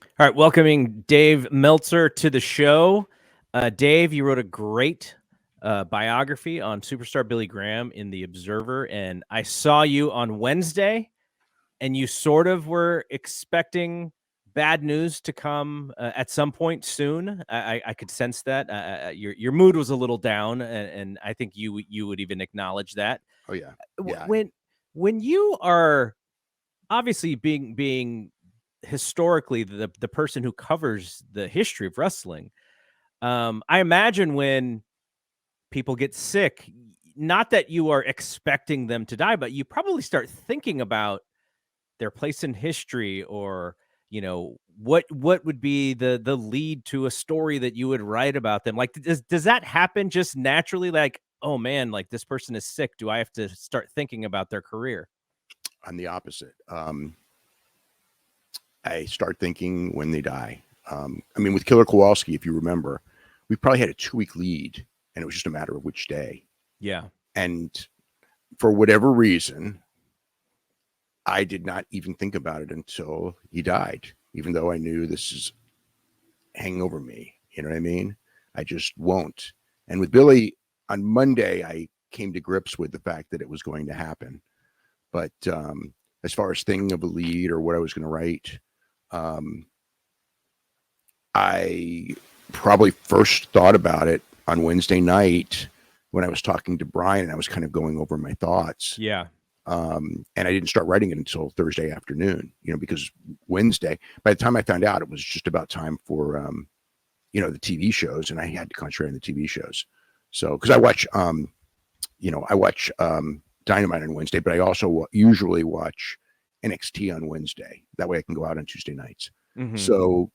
All right, welcoming Dave Meltzer to the show. Dave, you wrote a great biography on superstar Billy Graham in The Observer, and I saw you on Wednesday, and you sort of were expecting bad news to come at some point soon. I could sense that your mood was a little down, and I think you would even acknowledge that. Oh yeah, W- yeah. When when you are obviously being historically the person who covers the history of wrestling, I imagine when people get sick, not that you are expecting them to die, but you probably start thinking about their place in history, or what would be the lead to a story that you would write about them. Like, does that happen just naturally? Like, oh man, like this person is sick, do I have to start thinking about their career? I'm the opposite. I start thinking when they die. I mean, with Killer Kowalski, if you remember, we probably had a 2-week lead, and it was just a matter of which day. Yeah. And for whatever reason, I did not even think about it until he died, even though I knew this is hanging over me. You know what I mean? I just won't. And with Billy, on Monday, I came to grips with the fact that it was going to happen. But as far as thinking of a lead or what I was going to write, I probably first thought about it on Wednesday night when I was talking to Brian, and I was kind of going over my thoughts. Yeah. And I didn't start writing it until Thursday afternoon, because Wednesday, by the time I found out, it was just about time for, the TV shows, and I had to concentrate on the TV shows. So, because I watch Dynamite on Wednesday, but I also usually watch NXT on Wednesday. That way I can go out on Tuesday nights. Mm-hmm. So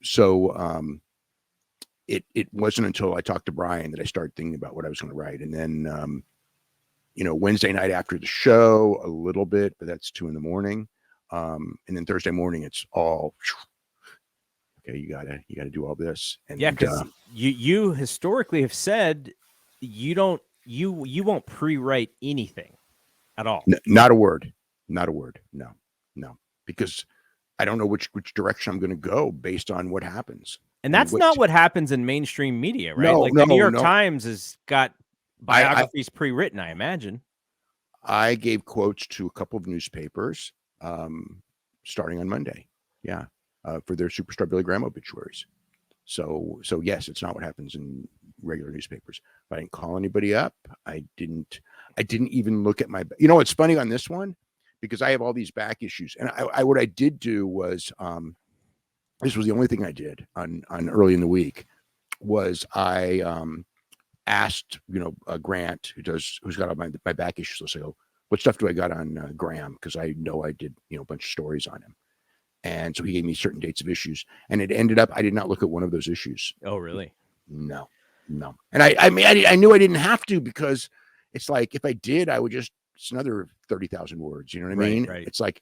it wasn't until I talked to Brian that I started thinking about what I was going to write. And then, Wednesday night after the show a little bit, but that's 2 a.m. And then Thursday morning, it's all, okay, you gotta do all this. And yeah, because you historically have said you won't pre-write anything at all. Not a word. No, because I don't know which direction I'm going to go based on what happens. And that's not what happens in mainstream media, right? No, like the New York no. Times has got biographies pre-written, I imagine. I gave quotes to a couple of newspapers starting on Monday. Yeah. For their superstar Billy Graham obituaries. So yes, it's not what happens in regular newspapers. But I didn't call anybody up. I didn't even look at my, it's funny on this one, because I have all these back issues. And what I did do was, this was the only thing I did on early in the week, was I asked, Grant, who's got all my back issues. Let's say, what stuff do I got on Graham? Because I know I did, a bunch of stories on him. And so he gave me certain dates of issues, and it ended up I did not look at one of those issues. Oh, really? No. And I mean, I knew I didn't have to, because it's like, if I did, I would just, it's another 30,000 words. You know what I mean? Right. It's like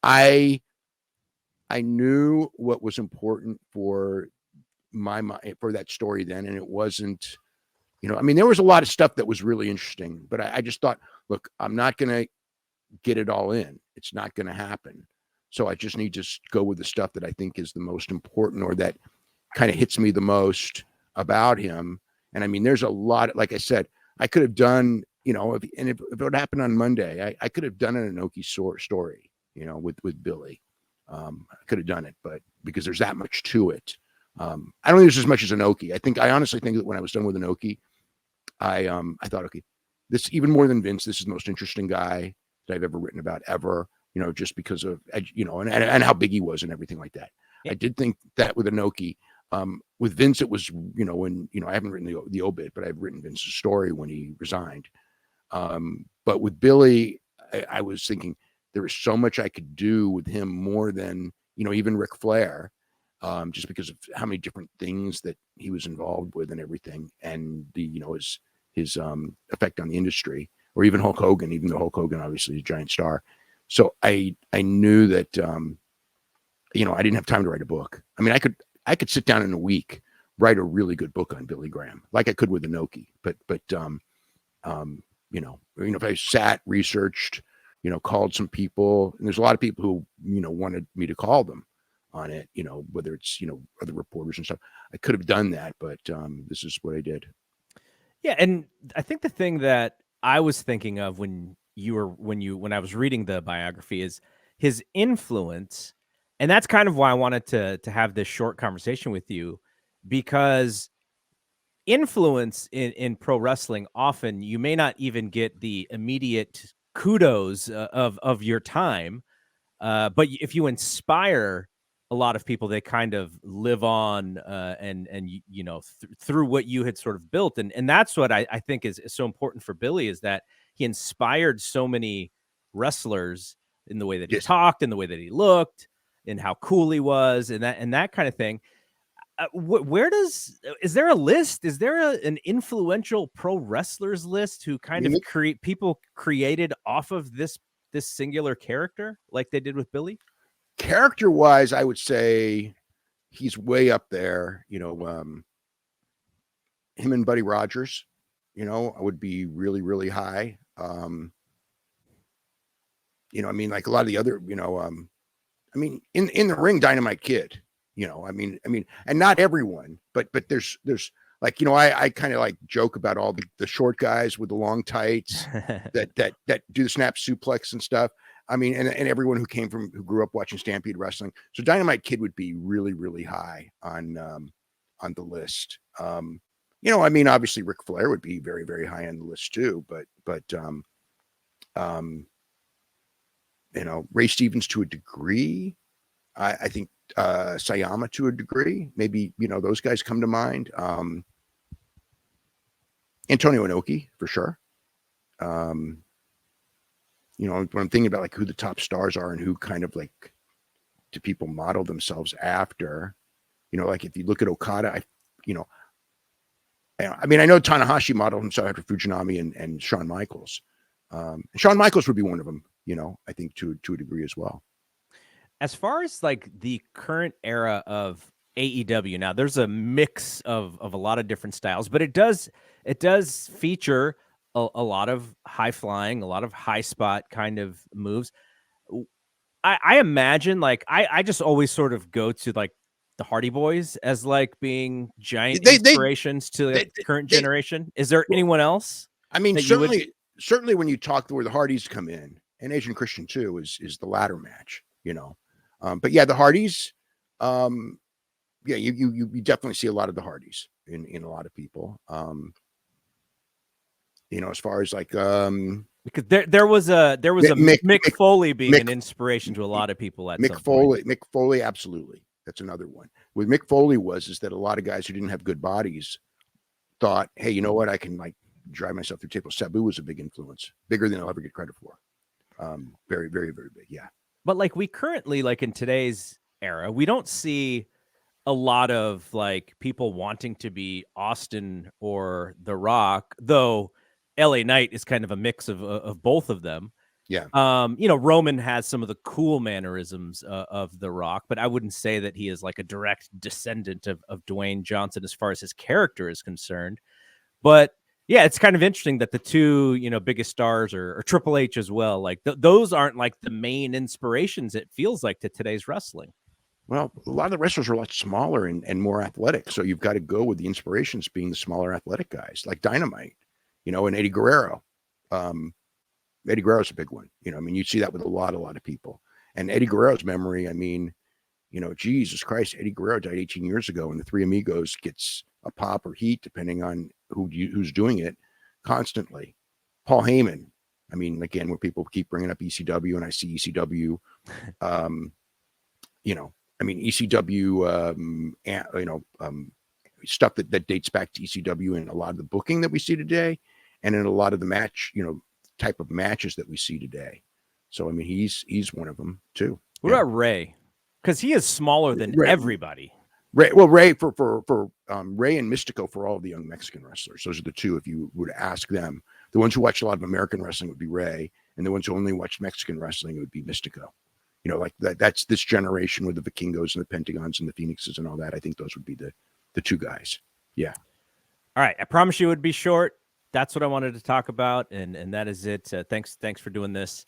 I knew what was important for my mind for that story then, and it wasn't. I mean, there was a lot of stuff that was really interesting, but I just thought, look, I'm not going to get it all in. It's not going to happen. So I just need to go with the stuff that I think is the most important, or that kind of hits me the most about him. And I mean, there's a lot, like I said, I could have done, if it would happen on Monday, I could have done an Inoki story, with Billy. I could have done it, but because there's that much to it. I don't think there's as much as Inoki. I honestly think that when I was done with Inoki, I thought, okay, this, even more than Vince, this is the most interesting guy that I've ever written about ever. Just because of, and how big he was and everything like that. Yeah. I did think that with Inoki. With Vince, it was, when, I haven't written the obit, but I've written Vince's story when he resigned. But with Billy, I was thinking there was so much I could do with him, more than, even Ric Flair, just because of how many different things that he was involved with and everything. And the, his effect on the industry, or even Hulk Hogan, even though Hulk Hogan obviously is a giant star. So I knew that, I didn't have time to write a book. I mean, I could sit down in a week, write a really good book on Billy Graham, like I could with Inoki. But if I sat, researched, called some people, and there's a lot of people who, wanted me to call them. on it, whether it's, other reporters and stuff. I could have done that, but this is what I did. Yeah, and I think the thing that I was thinking of when I was reading the biography is his influence, and that's kind of why I wanted to have this short conversation with you, because influence in pro wrestling, often you may not even get the immediate kudos of your time, but if you inspire a lot of people, they kind of live on, through what you had sort of built, and that's what I think is so important for Billy, is that he inspired so many wrestlers in the way that he Yes. talked, in the way that he looked, and how cool he was, and that kind of thing. Where is there a list? Is there an influential pro wrestlers list who I kind mean, of created off of this singular character like they did with Billy? character wise, I would say he's way up there. Him and Buddy Rogers, would be really, really high. Like a lot of the other, in the ring, Dynamite Kid, and not everyone, but there's like, I kind of like joke about all the short guys with the long tights that do the snap suplex and stuff. And everyone who grew up watching Stampede Wrestling. So Dynamite Kid would be really, really high on the list. Obviously Ric Flair would be very, very high on the list too, but Ray Stevens to a degree. I think Sayama to a degree. Maybe, those guys come to mind. Antonio Inoki for sure. When I'm thinking about like who the top stars are and who kind of like do people model themselves after, like if you look at Okada, I know Tanahashi modeled himself after Fujinami and Shawn Michaels. Shawn Michaels would be one of them, I think to a degree as well. As far as like the current era of AEW, now there's a mix of a lot of different styles, but it does feature a lot of high flying, a lot of high spot kind of moves. I imagine, like, I just always sort of go to like the Hardy Boys as like being giant inspirations to like, the current generation. Is there anyone else? Certainly when you talk to where the Hardys come in, and Asian Christian too is the ladder match, but yeah, the Hardys, you definitely see a lot of the Hardys in a lot of people. As far as like because there was a Mick Foley being an inspiration to a lot of people at some point. Mick Foley, absolutely. That's another one. With Mick Foley is that a lot of guys who didn't have good bodies thought, hey, you know what? I can like drive myself through tables. Sabu was a big influence, bigger than I'll ever get credit for. Very, very, very big. Yeah. But like we currently, like in today's era, we don't see a lot of like people wanting to be Austin or The Rock, though LA Knight is kind of a mix of both of them. Yeah. Roman has some of the cool mannerisms of The Rock, but I wouldn't say that he is like a direct descendant of Dwayne Johnson as far as his character is concerned. But yeah, it's kind of interesting that the two, biggest stars are Triple H as well. Like those aren't like the main inspirations, it feels like, to today's wrestling. Well, a lot of the wrestlers are a lot smaller and more athletic. So you've got to go with the inspirations being the smaller athletic guys like Dynamite, and Eddie Guerrero. Eddie Guerrero's a big one. You see that with a lot of people. And Eddie Guerrero's memory, Jesus Christ, Eddie Guerrero died 18 years ago, and the Three Amigos gets a pop or heat depending on who's doing it constantly. Paul Heyman, again, where people keep bringing up ECW, and I see ECW, ECW, stuff that dates back to ECW and a lot of the booking that we see today, and in a lot of the match, type of matches that we see today. So he's one of them too. What about Ray? Because he is smaller than everybody. Ray for Ray and Mystico for all of the young Mexican wrestlers. Those are the two. If you would ask them, the ones who watch a lot of American wrestling would be Ray, and the ones who only watch Mexican wrestling would be Mystico. Like that's this generation with the Vikingos and the Pentagons and the Phoenixes and all that. I think those would be the two guys. Yeah. All right. I promise you it would be short. That's what I wanted to talk about, and that is it. Thanks for doing this.